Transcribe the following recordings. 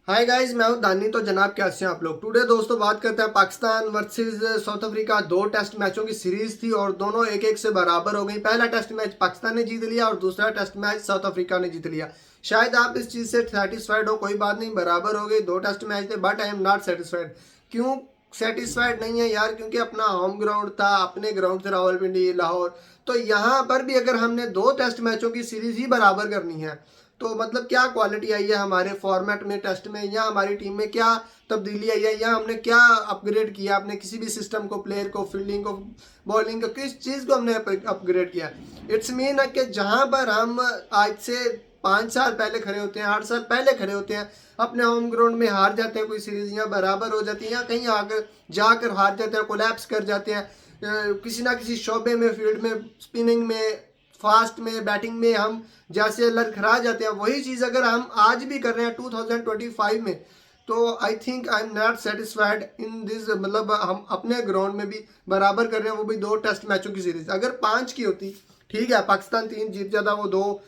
Hi guys, मैं हूं दानी। तो जनाब कैसे हैं आप लोग। टुडे दोस्तों बात करते हैं पाकिस्तान वर्सेस साउथ अफ्रीका। दो टेस्ट मैचों की सीरीज थी और दोनों एक एक से बराबर हो गई। पहला टेस्ट मैच पाकिस्तान ने जीत लिया और दूसरा टेस्ट मैच साउथ अफ्रीका ने जीत लिया। शायद आप इस चीज़ से सेटिस्फाइड हो, कोई बात नहीं, बराबर हो गई। दो टेस्ट मैच थे but I am not satisfied. क्यों सेटिस्फाइड नहीं है यार? क्योंकि अपना होम ग्राउंड था, अपने ग्राउंड से रावलपिंडी लाहौर। तो यहाँ पर भी अगर हमने दो टेस्ट मैचों की सीरीज ही बराबर करनी है तो मतलब क्या क्वालिटी आई है हमारे फॉर्मेट में, टेस्ट में, या हमारी टीम में क्या तब्दीली आई है, या हमने क्या अपग्रेड किया अपने किसी भी सिस्टम को, प्लेयर को, फील्डिंग को, बॉलिंग को, किस चीज़ को हमने अपग्रेड किया। इट्स मीन है कि जहाँ पर हम आज से 5 साल पहले खड़े होते हैं, 8 साल पहले खड़े होते हैं, अपने होम ग्राउंड में हार जाते हैं, कोई सीरीज या बराबर हो जाती है या कहीं आकर जाकर हार जाते हैं, कोलैप्स कर जाते हैं किसी ना किसी शोबे में, फील्ड में, स्पिनिंग में, फास्ट में, बैटिंग में हम जैसे लड़खड़ा जाते हैं। वही चीज़ अगर हम आज भी कर रहे हैं 2025 में, तो I think I am not satisfied in this. मतलब हम अपने ग्राउंड में भी बराबर कर रहे हैं, वो भी दो टेस्ट मैचों की सीरीज। अगर 5 की होती ठीक है, पाकिस्तान 3 जीत जाता, वो 2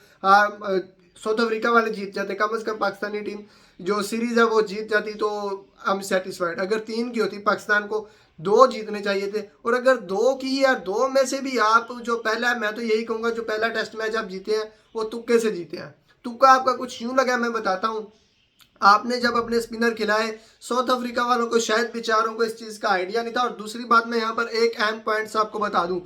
साउथ अफ्रीका वाले जीत जाते, कम से कम पाकिस्तानी टीम जो सीरीज है वो जीत जाती, तो आई एम सेटिस्फाइड। अगर 3 की होती, पाकिस्तान को 2 जीतने चाहिए थे। और अगर 2 की ही, यार 2 में से भी आप जो पहला, मैं तो यही कहूँगा, जो पहला टेस्ट मैच आप जीते हैं वो तुक्के से जीते हैं। तुक्का आपका कुछ यूं लगा, मैं बताता हूँ। आपने जब अपने स्पिनर खिलाए, साउथ अफ्रीका वालों को शायद बेचारों को इस चीज़ का आइडिया नहीं था। और दूसरी बात, मैं यहाँ पर एक अहम पॉइंट्स आपको बता दूं।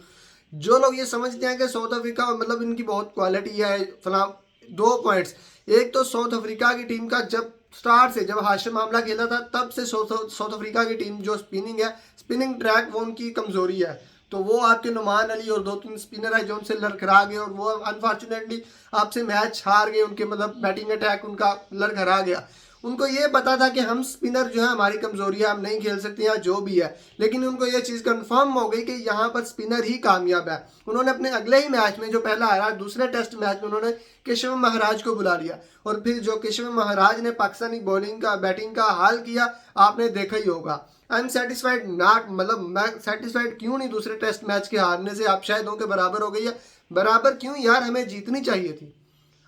जो लोग ये समझते हैं कि साउथ अफ्रीका मतलब इनकी बहुत क्वालिटी है फला, 2 पॉइंट्स। एक तो साउथ अफ्रीका की टीम का जब स्टार्ट से, जब हाशिम आमला खेला था, तब से साउथ अफ्रीका की टीम जो स्पिनिंग है, स्पिनिंग ट्रैक, वो उनकी कमजोरी है। तो वो आपके नुमान अली और 2-3 स्पिनर है जो उनसे लड़खड़ा गए और वो अनफॉर्चुनेटली आपसे मैच हार गए। उनके मतलब बैटिंग अटैक उनका लड़खड़ा गया। उनको ये पता था कि हम स्पिनर जो है हमारी कमजोरी है, हम नहीं खेल सकते या जो भी है, लेकिन उनको ये चीज़ कंफर्म हो गई कि यहाँ पर स्पिनर ही कामयाब है। उन्होंने अपने अगले ही मैच में, जो पहला आ रहा, दूसरे टेस्ट मैच में उन्होंने केशव महाराज को बुला लिया। और फिर जो केशव महाराज ने पाकिस्तानी बॉलिंग का, बैटिंग का हाल किया, आपने देखा ही होगा। आई एम सेटिस्फाइड नॉट, मतलब मैं सेटिस्फाइड क्यों नहीं दूसरे टेस्ट मैच के हारने से। आप शायद हो के बराबर हो गई है, बराबर क्यों यार, हमें जीतनी चाहिए थी।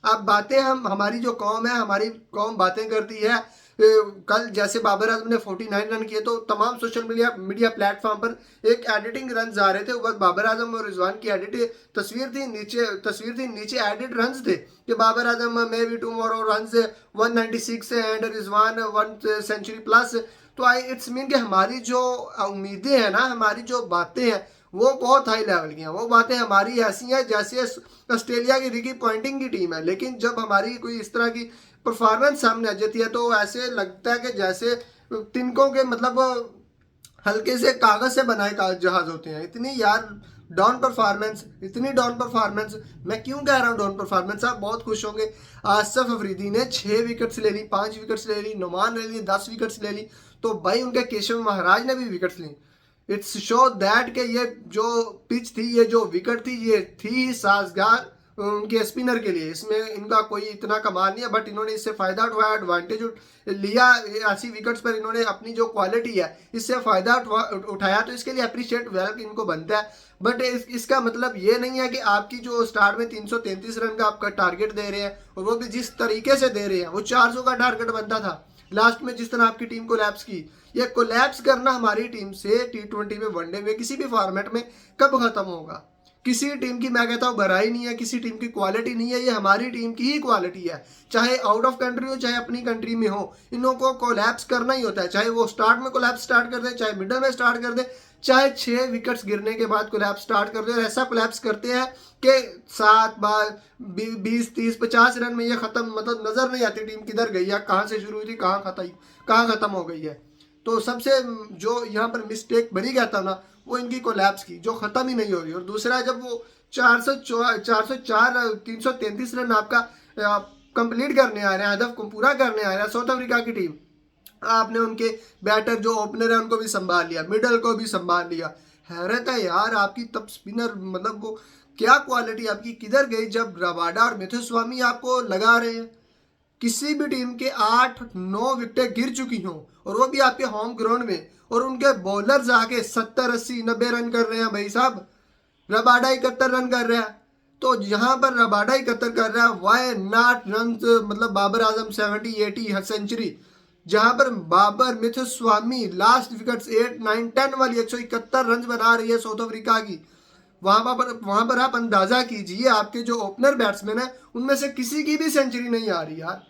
अब बातें, हम हमारी जो कौम है, हमारी कौम बातें करती है। कल जैसे बाबर आजम ने 49 रन किए, तो तमाम सोशल मीडिया प्लेटफॉर्म पर एक एडिटिंग रन आ रहे थे। वो बाबर आजम और रिजवान की एडिट तस्वीर थी, नीचे एडिट रन थे कि Babar Azam may be tomorrow run 196 and Rizwan 1 century plus. तो आई इट्स मीन कि हमारी जो उम्मीदें हैं ना, हमारी जो बातें हैं, वो बहुत हाई लेवल की हैं। वो बातें हमारी ऐसी हैं जैसे ऑस्ट्रेलिया की रिकी पॉइंटिंग की टीम है। लेकिन जब हमारी कोई इस तरह की परफॉर्मेंस सामने आ जाती है तो ऐसे लगता है कि जैसे तिनकों के मतलब हल्के से कागज से बनाए जहाज होते हैं। इतनी यार डाउन परफॉर्मेंस, इतनी डाउन परफॉर्मेंस। मैं क्यों कह रहा हूँ डाउन परफॉर्मेंस, आप बहुत खुश होंगे। आसिफ अफरीदी ने 6 विकेट्स ले ली, 5 विकेट्स ले ली, नुमान ले ली 10 विकेट्स ले ली। तो भाई उनके केशव महाराज ने भी विकेट्स ली। इट्स शो दैट के ये जो पिच थी, ये जो विकेट थी, ये थी साजगार उनके स्पिनर के लिए। इसमें इनका कोई इतना कमाल नहीं है, बट इन्होंने इससे फायदा उठाया, एडवांटेज लिया। ऐसी विकेट्स पर इन्होंने अपनी जो क्वालिटी है इससे फायदा उठाया, तो इसके लिए अप्रिशिएट वेल इनको बनता है। बट इसका मतलब ये नहीं है कि आपकी जो स्टार्ट में 333 रन का आपका टारगेट दे रहे हैं, और वो भी जिस तरीके से दे रहे हैं, वो 400 का टारगेट बनता था लास्ट में जिस तरह आपकी टीम कोलैप्स की। ये कोलैप्स करना हमारी टीम से T20 में, वनडे में, किसी भी फॉर्मेट में कब खत्म होगा? किसी टीम की, मैं कहता हूँ, बड़ाई नहीं है, किसी टीम की क्वालिटी नहीं है, ये हमारी टीम की ही क्वालिटी है। चाहे आउट ऑफ कंट्री हो, चाहे अपनी कंट्री में हो, इन लोगों को कोलैप्स करना ही होता है। चाहे वो स्टार्ट में कोलैप्स स्टार्ट कर दे, चाहे मिडल में स्टार्ट कर दे, चाहे 6 विकेट्स गिरने के बाद कोलैप्स स्टार्ट कर दे। और ऐसा कोलैप्स करते हैं कि 7 बार 20, 30, 50 रन में ये खत्म, मतलब नजर नहीं आती टीम किधर गई है, कहाँ से शुरू हुई थी, कहाँ खत्म हो गई है। तो सबसे जो यहाँ पर मिस्टेक बनी गया था ना, वो इनकी कोलैप्स की, जो खत्म ही नहीं होगी। और दूसरा, जब वो 404 333 रन आपका कंप्लीट करने आ रहे हैं, हदफ को पूरा करने आ रहे हैं साउथ अफ्रीका की टीम, आपने उनके बैटर जो ओपनर है उनको भी संभाल लिया, मिडल को भी संभाल लिया। हैरत है यार आपकी। तब स्पिनर, मतलब वो क्या क्वालिटी आपकी किधर गई जब रबाडा और मैथ्यू आपको लगा रहे हैं? किसी भी टीम के 8-9 विकेटें गिर चुकी हों, और वो भी आपके होम ग्राउंड में, और उनके बॉलर्स आके 70, 80, 90 रन कर रहे हैं। भाई साहब, रबाडा 71 रन कर रहा है। तो यहाँ पर रबाडा 71 कर रहा है, वाई नॉट रन, मतलब बाबर आजम 70, 80 सेंचुरी। जहां पर बाबर मिथुस्वामी लास्ट विकेट्स 8 9 10 वाली 171 रन बना रही है साउथ अफ्रीका की। वहां पर आप अंदाजा कीजिए आपके जो ओपनर बैट्समैन है उनमें से किसी की भी सेंचुरी नहीं आ रही यार।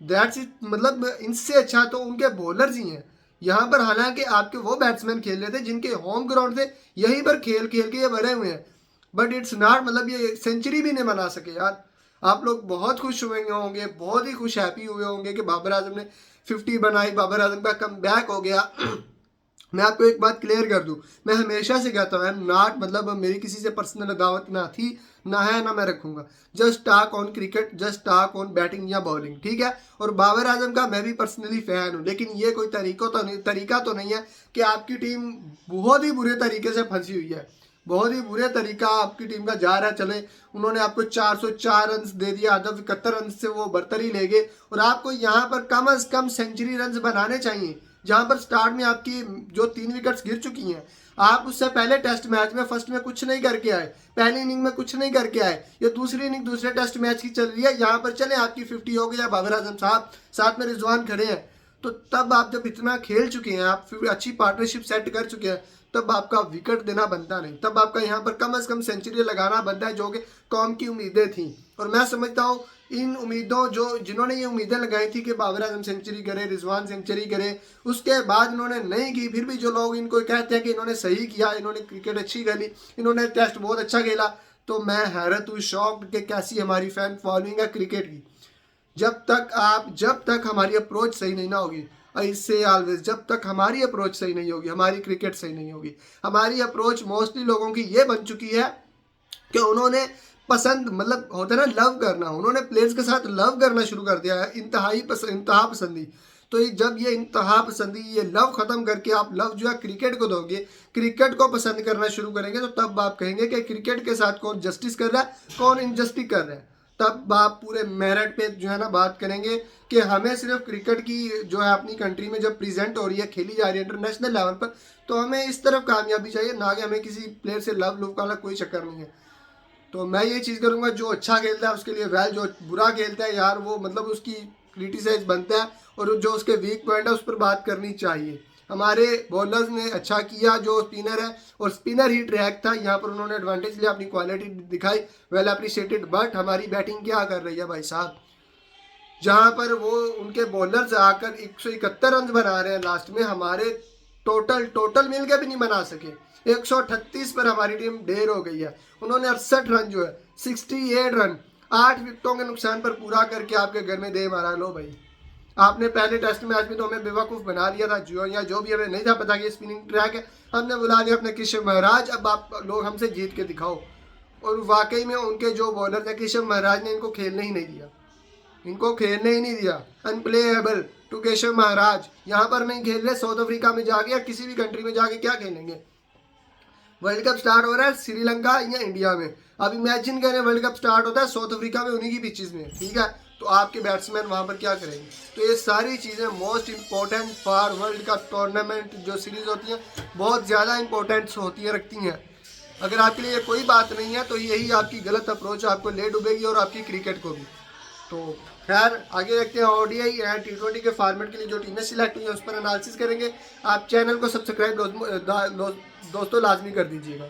दैट्स इट, मतलब इनसे अच्छा तो उनके बॉलर्स ही हैं यहाँ पर। हालांकि आपके वो बैट्समैन खेल रहे थे जिनके होम ग्राउंड थे, यहीं पर खेल खेल के ये भरे हुए हैं, बट इट्स नॉट, मतलब ये सेंचुरी भी नहीं बना सके यार। आप लोग बहुत खुश हुए होंगे, बहुत ही खुश हैप्पी हुए होंगे कि बाबर आजम ने 50 बनाई, बाबर आजम का कम बैक हो गया। मैं आपको एक बात क्लियर कर दूं, मैं हमेशा से कहता हूँ, आई एम नॉट, मतलब मेरी किसी से पर्सनल अदावत ना थी, ना है, ना मैं रखूंगा। Just talk on cricket, just talk on batting या बॉलिंग, ठीक है। और बाबर आजम का मैं भी पर्सनली फैन हूँ, लेकिन ये कोई तरीका तो नहीं है कि आपकी टीम बहुत ही बुरे तरीके से फंसी हुई है, बहुत ही बुरे तरीका आपकी टीम का जा रहा है। चले उन्होंने आपको 404 रन दे दिया, आधा 71 रन से वो बरतरी ले गए, और आपको यहाँ पर कम से कम सेंचुरी रन बनाने चाहिए। जहां पर स्टार्ट में आपकी जो 3 विकेट्स गिर चुकी हैं, आप उससे पहले टेस्ट मैच में फर्स्ट में कुछ नहीं करके आए, पहली इनिंग में कुछ नहीं करके आए, ये दूसरी इनिंग दूसरे टेस्ट मैच की चल रही है, यहाँ पर चले आपकी 50 हो गई है, बाबर आजम साहब साथ में रिजवान खड़े हैं, तो तब आप जब इतना खेल चुके हैं, आप फिर अच्छी पार्टनरशिप सेट कर चुके हैं, तब आपका विकेट देना बनता नहीं, तब आपका यहाँ पर कम से कम सेंचुरी लगाना बनता है, जो कि कौम की उम्मीदें थी। और मैं समझता हूँ इन उम्मीदों जिन्होंने ये उम्मीदें लगाई थी कि बाबर आजम सेंचुरी करे, रिजवान सेंचुरी करे, उसके बाद इन्होंने नहीं की, फिर भी जो लोग इनको कहते हैं कि इन्होंने सही किया, इन्होंने क्रिकेट अच्छी खेली, इन्होंने टेस्ट बहुत अच्छा खेला, तो मैं हैरत हूँ, शॉक्ड कि कैसी हमारी फैन फॉलोइंग है क्रिकेट की। जब तक हमारी अप्रोच सही नहीं ना होगी, इससे ऑलवेज जब तक हमारी अप्रोच सही नहीं होगी, हमारी क्रिकेट सही नहीं होगी। हमारी अप्रोच मोस्टली लोगों की ये बन चुकी है कि उन्होंने पसंद, मतलब होता है ना लव करना, उन्होंने प्लेयर्स के साथ लव करना शुरू कर दिया है, इंतहा पसंदी। तो जब ये इंतहा पसंदी, ये लव खत्म करके आप लव जो है क्रिकेट को दोगे, क्रिकेट को पसंद करना शुरू करेंगे, तो तब आप कहेंगे कि क्रिकेट के साथ कौन जस्टिस कर रहा है, कौन इनजस्टिस कर रहा है। तब आप पूरे मेरिट पे जो है ना बात करेंगे कि हमें सिर्फ क्रिकेट की जो है अपनी कंट्री में जब प्रेजेंट हो रही है, खेली जा रही है इंटरनेशनल लेवल पर, तो हमें इस तरफ कामयाबी चाहिए, ना कि हमें किसी प्लेयर से लव का कोई चक्कर नहीं है। तो मैं ये चीज़ करूँगा, जो अच्छा खेलता है उसके लिए वेल, जो बुरा खेलता है यार वो मतलब उसकी क्रिटिसाइज बनता है, और जो उसके वीक पॉइंट है उस पर बात करनी चाहिए। हमारे बॉलर्स ने अच्छा किया, जो स्पिनर है, और स्पिनर ही ट्रैक था, यहाँ पर उन्होंने एडवांटेज लिया, अपनी क्वालिटी दिखाई, वेल अप्रिशिएटेड। बट हमारी बैटिंग क्या कर रही है भाई साहब, जहाँ पर वो उनके बॉलर्स आकर 171 रन बना रहे हैं लास्ट में, हमारे टोटल मिल के भी नहीं बना सके। 138 पर हमारी टीम ढेर हो गई है, उन्होंने 68 रन जो है 68 रन 8 विकेटों के नुकसान पर पूरा करके आपके घर में दे मारा। लो भाई, आपने पहले टेस्ट मैच में तो हमें बेवकूफ़ बना दिया था, जो भी हमें नहीं था पता कि स्पिनिंग ट्रैक है, हमने बुला दिया अपने केशव महाराज, अब आप लोग हमसे जीत के दिखाओ। और वाकई में उनके जो बॉलर थे केशव महाराज ने इनको खेलने ही नहीं दिया, इनको खेलने ही नहीं दिया। अनप्लेएबल टू केशव महाराज, यहाँ पर नहीं खेल रहे, साउथ अफ्रीका में जाके या किसी भी कंट्री में जाके क्या खेलेंगे। वर्ल्ड कप स्टार्ट हो रहा है श्रीलंका या इंडिया में, अब इमेजिन करें वर्ल्ड कप स्टार्ट होता है साउथ अफ्रीका में, उन्हीं की पिचेस में, ठीक है, तो आपके बैट्समैन वहाँ पर क्या करेंगे। तो ये सारी चीज़ें most important for world cup tournament जो सीरीज़ होती हैं, बहुत ज़्यादा इंपॉर्टेंस होती हैं, रखती हैं। अगर आपके लिए कोई बात नहीं है तो यही आपकी गलत अप्रोच आपको ले डूबेगी, और आपकी क्रिकेट को भी। तो खैर आगे देखते हैं ODI एंड T20 के फॉर्मेट के लिए जो टीमें सिलेक्ट हुई हैं उस पर एनालिसिस करेंगे। आप चैनल को सब्सक्राइब दोस्तों लाजमी कर दीजिएगा।